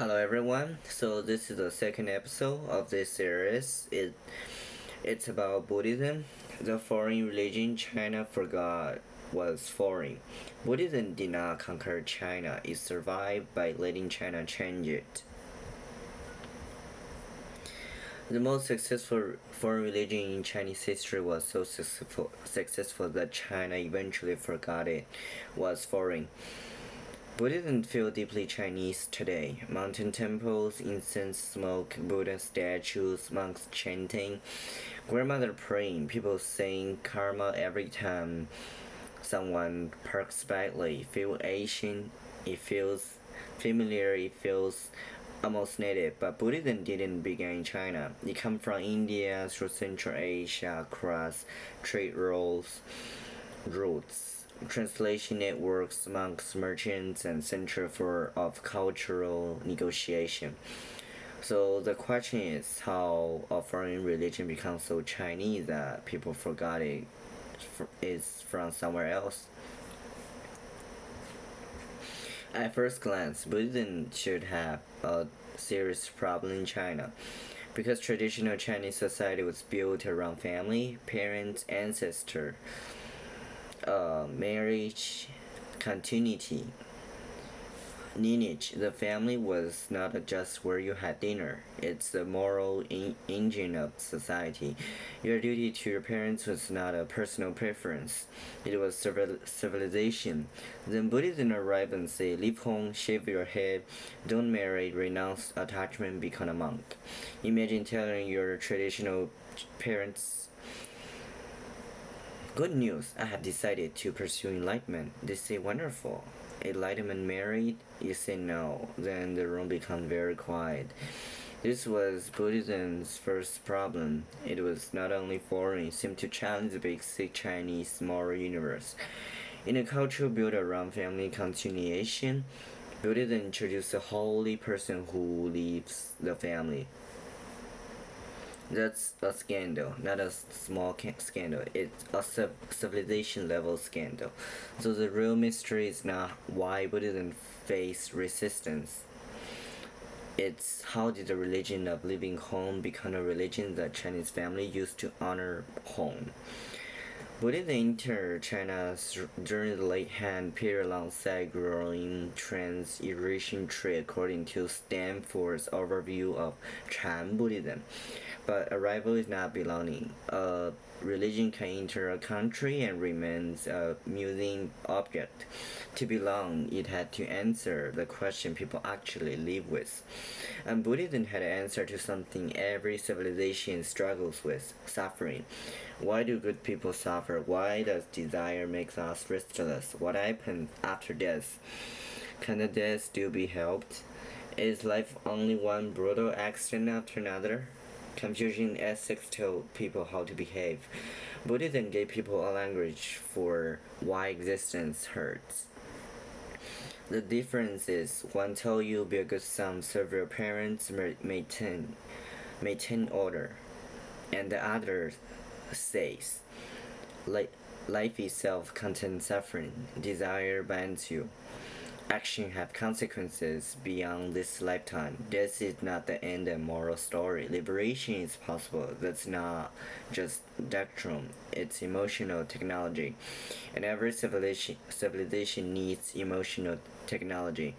Hello everyone. So this is the second episode of this series. It's about Buddhism, the foreign religion China forgot was foreign. Buddhism did not conquer China. It survived by letting China change it. The most successful foreign religion in Chinese history was so successful that China eventually forgot it was foreign. Buddhism feels deeply Chinese today. Mountain temples, incense smoke, Buddha statues, monks chanting, grandmother praying, people saying karma every time someone parks badly. Feel Asian, it feels familiar, it feels almost native. But Buddhism didn't begin in China. It came from India through Central Asia across trade routes, translation networks, monks, merchants, and center of cultural negotiation. So the question is how a foreign religion becomes so Chinese that people forgot it is from somewhere else. At first glance, Buddhism should have a serious problem in China because traditional Chinese society was built around family, parents, ancestor, marriage, continuity, lineage. The family was not just where you had dinner, it's the moral engine of society. Your duty to your parents was not a personal preference, it was civilization. Then Buddhism arrived and said, leave home, shave your head, don't marry, renounce attachment, become a monk. Imagine telling your traditional parents, good news, I have decided to pursue enlightenment. They say, wonderful. Enlightenment married? You say no. Then the room becomes very quiet. This was Buddhism's first problem. It was not only foreign, it seemed to challenge the basic Chinese moral universe. In a culture built around family continuation, Buddhism introduced a holy person who leaves the family. That's a scandal, not a small scandal. It's a civilization level scandal. So the real mystery is not why Buddhism faced resistance. It's how did the religion of living home become a religion that Chinese family used to honor home. Buddhism entered China during the late Han period alongside growing trans-Eurasian trade according to Stanford's overview of Chan Buddhism. But arrival is not belonging. A religion can enter a country and remains a museum object. To belong, it had to answer the question people actually live with. And Buddhism had an answer to something every civilization struggles with: suffering. Why do good people suffer? Why does desire make us restless? What happens after death? Can the dead still be helped? Is life only one brutal accident after another? Confucian ethics tell people how to behave. Buddhism gave people a language for why existence hurts. The difference is one tells you be a good son, serve your parents, maintain order, and the other says, life itself contains suffering, desire binds you. Action have consequences beyond this lifetime. This is not the end of moral story. Liberation is possible. That's not just doctrine, it's emotional technology. And every civilization needs emotional technology.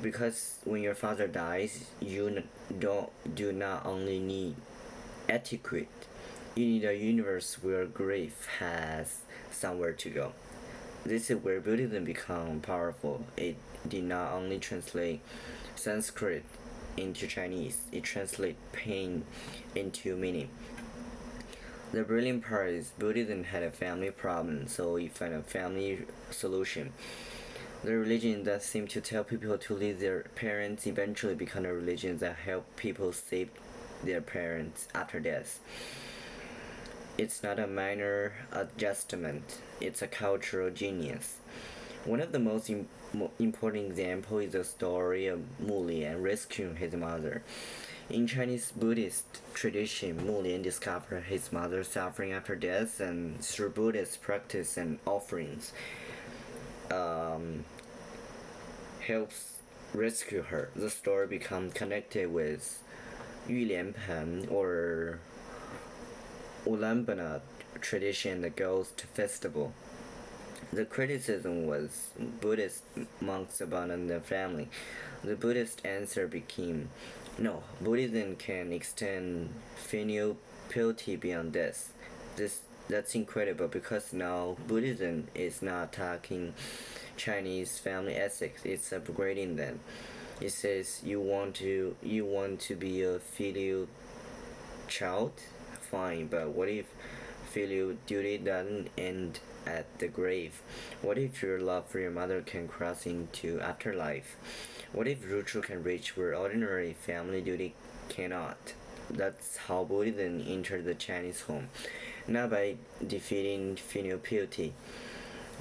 Because when your father dies, you do not only need etiquette, you need a universe where grief has somewhere to go. This is where Buddhism became powerful. It did not only translate Sanskrit into Chinese, it translated pain into meaning. The brilliant part is Buddhism had a family problem, so it found a family solution. The religion that seemed to tell people to leave their parents eventually became a religion that helped people save their parents after death. It's not a minor adjustment, it's a cultural genius. One of the most important examples is the story of Mu Lian rescuing his mother. In Chinese Buddhist tradition, Mu Lian discovered his mother's suffering after death, and through Buddhist practice and offerings, helps rescue her. The story becomes connected with Yulianpan or Ulambana tradition, the ghost festival. The criticism was Buddhist monks abandoned the family. The Buddhist answer became, no, Buddhism can extend filial piety beyond this. That's incredible because now Buddhism is not attacking Chinese family ethics; it's upgrading them. It says you want to be a filial child, fine, but what if filial duty doesn't end at the grave? What if your love for your mother can cross into afterlife? What if ritual can reach where ordinary family duty cannot? That's how Buddhism entered the Chinese home, not by defeating filial piety,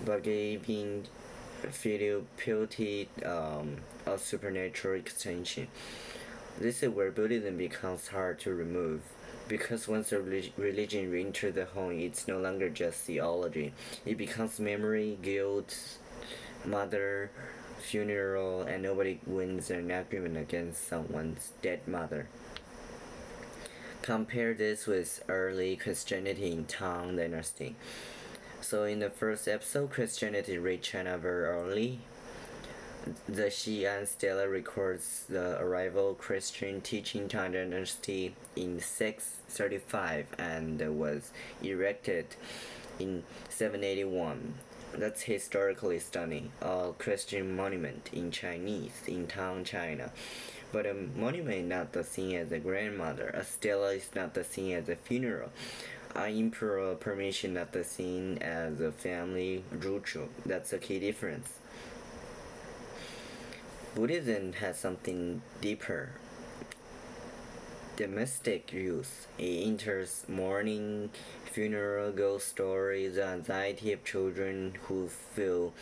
but giving filial piety a supernatural extension. This is where Buddhism becomes hard to remove. Because once a religion enters the home, it's no longer just theology. It becomes memory, guilt, mother, funeral, and nobody wins an argument against someone's dead mother. Compare this with early Christianity in Tang Dynasty. So in the first episode, Christianity reached China very early. The Xi'an stela records the arrival of Christian teaching Tang Dynasty in 635 and was erected in 781. That's historically stunning. A Christian monument in Chinese in Tang, China. But a monument is not the same as a grandmother. A stela is not the same as a funeral. An emperor permission not the same as a family ritual. That's a key difference. Buddhism has something deeper. Domestic use. It enters mourning, funeral, ghost stories, the anxiety of children who feel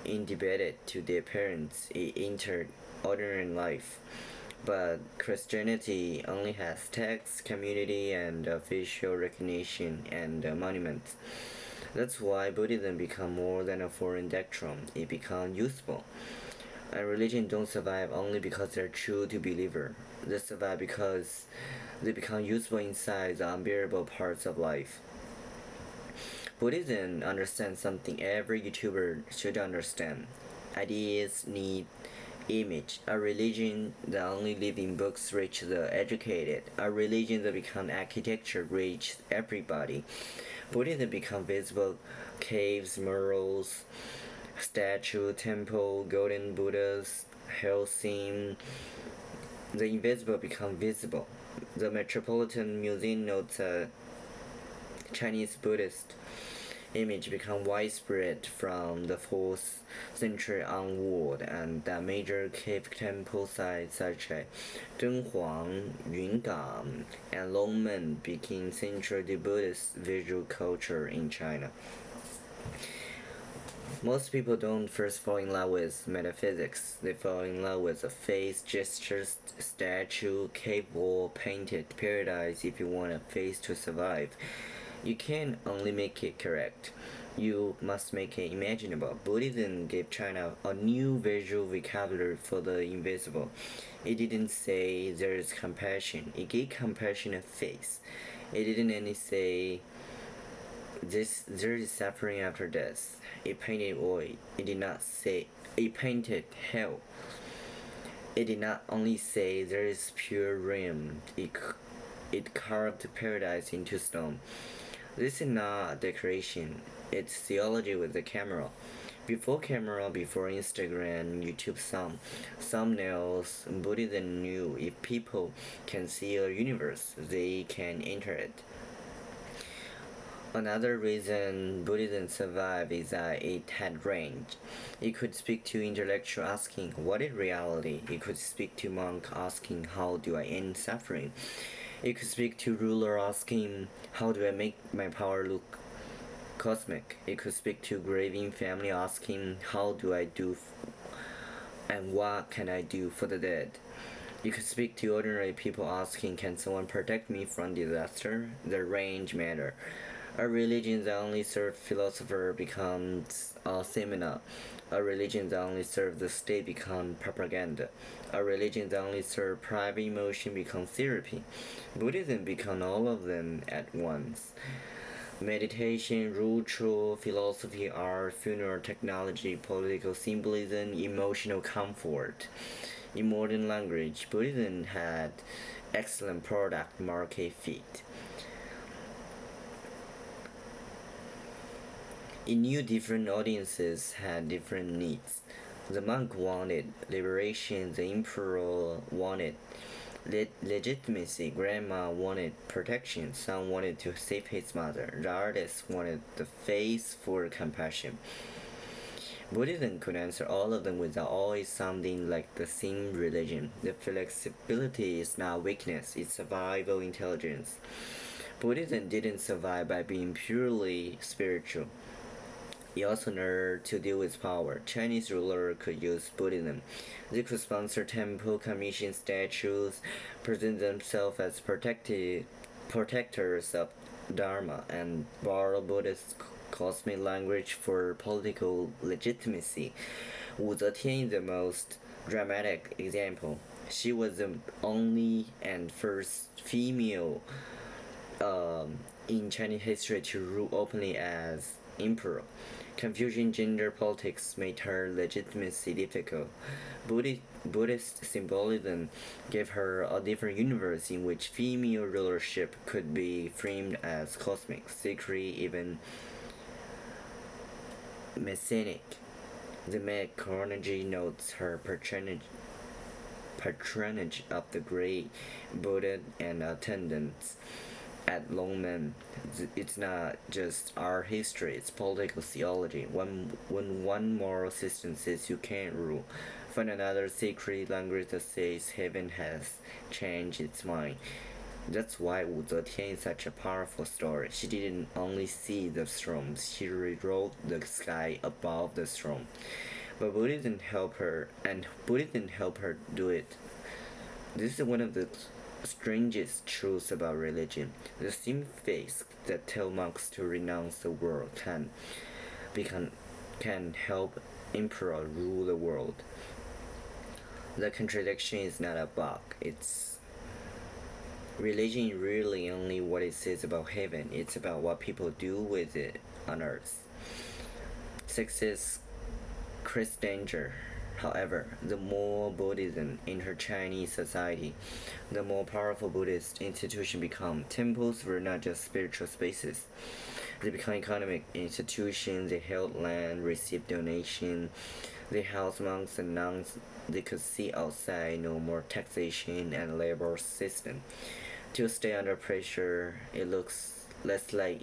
indebted to their parents. It entered ordinary life. But Christianity only has text, community, and official recognition and monuments. That's why Buddhism become more than a foreign doctrine. It becomes useful. And religion don't survive only because they're true to believer. They survive because they become useful inside the unbearable parts of life. Buddhism understands something every YouTuber should understand. Ideas need image. A religion that only live in books reach the educated. A religion that become architecture reach everybody. Buddhism become visible caves, murals, statue, temple, golden Buddhas, hell scene. The invisible become visible. The Metropolitan Museum notes a Chinese Buddhist image become widespread from the 4th century onward, and the major cave temple sites such as Dunhuang, Yungang, and Longmen became central to Buddhist visual culture in China. Most people don't first fall in love with metaphysics. They fall in love with a face, gestures, statue, cave wall, painted paradise. If you want a face to survive, you can only make it correct. You must make it imaginable. Buddhism gave China a new visual vocabulary for the invisible. It didn't say there is compassion. It gave compassion a face. It didn't only say there is suffering after death. It painted oil. It did not say it painted hell. It did not only say there is pure realm. It carved paradise into stone. This is not decoration. It's theology with the camera. Before camera, before Instagram, YouTube thumbnails, Buddhism knew if people can see a universe, they can enter it. Another reason Buddhism survived is that it had range. It could speak to intellectual asking, what is reality? It could speak to monk asking, how do I end suffering? It could speak to ruler asking, how do I make my power look cosmic? It could speak to grieving family asking, how do I do and what can I do for the dead? You could speak to ordinary people asking, can someone protect me from disaster? The range matter. A religion that only serves philosopher becomes a seminar. A religion that only serves the state becomes propaganda. A religion that only serves private emotion becomes therapy. Buddhism becomes all of them at once. Meditation, ritual, philosophy, art, funeral technology, political symbolism, emotional comfort. In modern language, Buddhism had excellent product market fit. It knew different audiences had different needs. The monk wanted liberation, the emperor wanted legitimacy, grandma wanted protection, son wanted to save his mother, the artist wanted the face for compassion. Buddhism could answer all of them without always sounding like the same religion. The flexibility is not weakness, it's survival intelligence. Buddhism didn't survive by being purely spiritual. It also learned to deal with power. Chinese rulers could use Buddhism. They could sponsor temple, commission statues, present themselves as protectors of Dharma, and borrow Buddhist cosmic language for political legitimacy. Wu Zetian is the most dramatic example. She was the only and first female in Chinese history to rule openly as emperor. Confucian gender politics made her legitimacy difficult. Buddhist symbolism gave her a different universe in which female rulership could be framed as cosmic, sacred, even messianic. The Mythology notes her patronage of the great Buddha and attendants at Longmen. It's not just art history, it's political theology. When one moral system says you can't rule, find another sacred language that says heaven has changed its mind. That's why Wu Zetian is such a powerful story. She didn't only see the throne, she rewrote the sky above the throne. But Buddhism helped her, and Buddhism helped her do it. This is one of the strangest truths about religion. The same faith that tell monks to renounce the world can help emperor rule the world. The contradiction is not a bug. It's religion is really only what it says about heaven. It's about what people do with it on earth. Success creates danger. However, the more Buddhism enter Chinese society, the more powerful Buddhist institutions become. Temples were not just spiritual spaces. They become economic institutions. They held land, received donation. They housed monks and nuns. They could see outside. No more taxation and labor system. To stay under pressure, it looks less like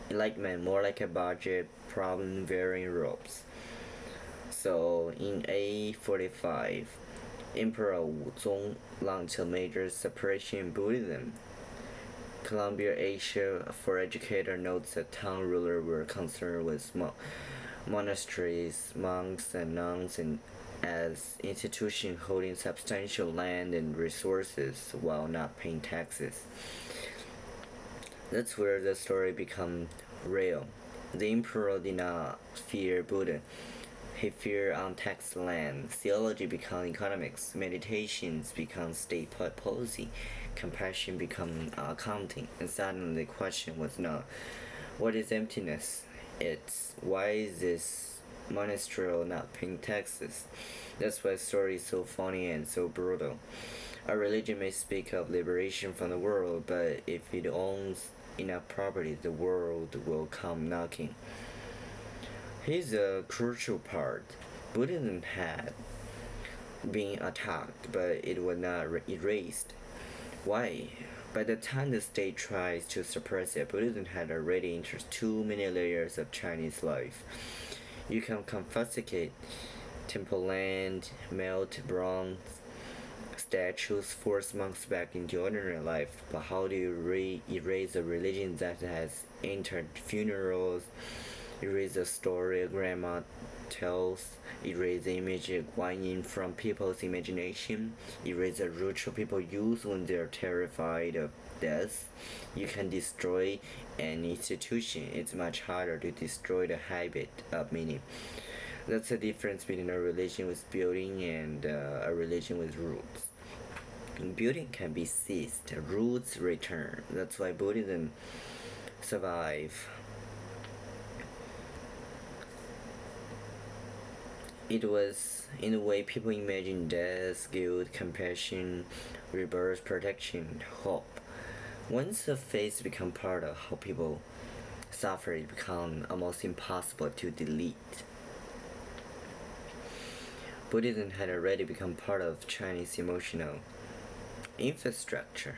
enlightenment, more like a budget problem wearing robes. So in A45, Emperor Wuzong launched a major separation in Buddhism. Columbia Asia for Educator notes that town rulers were concerned with monasteries, monks, and nuns as institutions holding substantial land and resources while not paying taxes. That's where the story becomes real. The emperor did not fear Buddha. He feared untaxed land. Theology becomes economics. Meditations become state policy. Compassion becomes accounting. And suddenly the question was not, what is emptiness? It's, why is this monastery not paying taxes? That's why the story is so funny and so brutal. A religion may speak of liberation from the world, but if it owns enough property, the world will come knocking. Here's a crucial part. Buddhism had been attacked, but it was not erased. Why? By the time the state tries to suppress it, Buddhism had already entered too many layers of Chinese life. You can confiscate temple land, melt bronze statues, force monks back into ordinary life, but how do you erase a religion that has entered funerals, Erase the story grandma tells. Erase the image guiding from people's imagination. Erase the ritual people use when they're terrified of death. You can destroy an institution. It's much harder to destroy the habit of meaning. That's the difference between a religion with building and a religion with roots. Building can be seized, roots return. That's why Buddhism survive. It was, in a way, people imagine death, guilt, compassion, rebirth, protection, hope. Once the faith become part of how people suffer, it becomes almost impossible to delete. Buddhism had already become part of Chinese emotional infrastructure.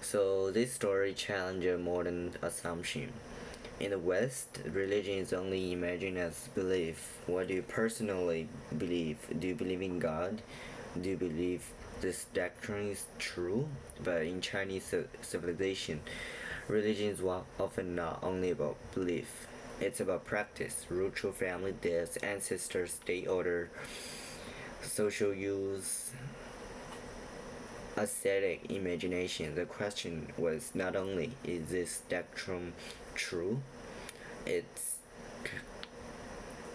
So this story challenges modern assumption. In the West, religion is only imagined as belief. What do you personally believe? Do you believe in God? Do you believe this doctrine is true? But in Chinese civilization, religion is often not only about belief. It's about practice, ritual, family deaths, ancestor state order, social use, aesthetic imagination. The question was not only is this doctrine true, it's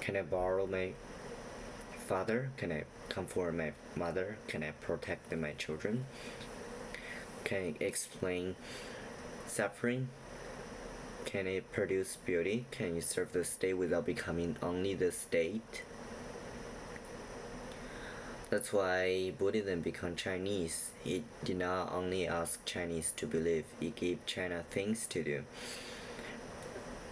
can I borrow my father? Can I comfort my mother? Can I protect my children? Can I explain suffering? Can it produce beauty? Can you serve the state without becoming only the state? That's why Buddhism became Chinese. It did not only ask Chinese to believe, it gave China things to do.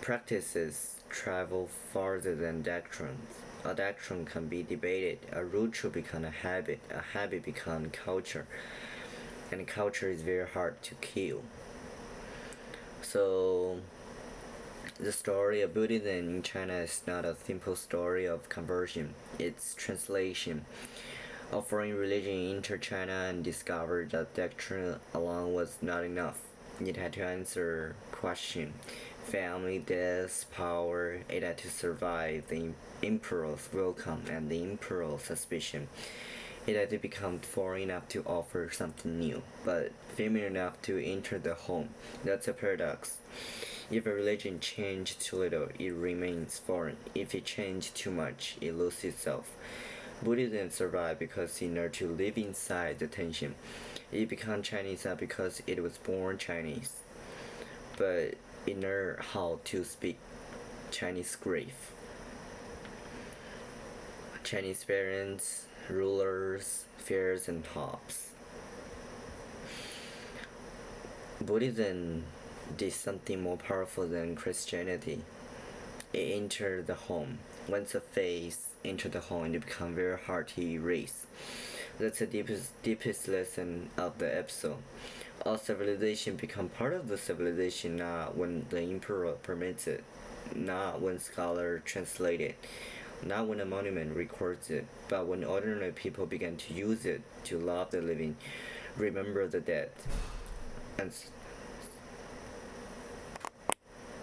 Practices travel farther than doctrines. A doctrine can be debated, a ritual becomes a habit becomes culture, and culture is very hard to kill. So, the story of Buddhism in China is not a simple story of conversion, it's translation. A foreign religion entered China and discovered that doctrine alone was not enough. It had to answer question, family, death, power. It had to survive the emperor's welcome and the emperor's suspicion. It had to become foreign enough to offer something new, but familiar enough to enter the home. That's a paradox. If a religion changes too little, it remains foreign. If it changes too much, it loses itself. Buddhism survived because it learned to live inside the tension. It became Chinese not because it was born Chinese, but it learned how to speak Chinese grief. Chinese parents, rulers, fears, and hopes. Buddhism did something more powerful than Christianity. It entered the home. Once a faith entered the home, it becomes very hard to erase. That's the deepest lesson of the episode. All civilization become part of the civilization not when the emperor permits it, not when scholar translate it, not when a monument records it, but when ordinary people began to use it to love the living, remember the dead, and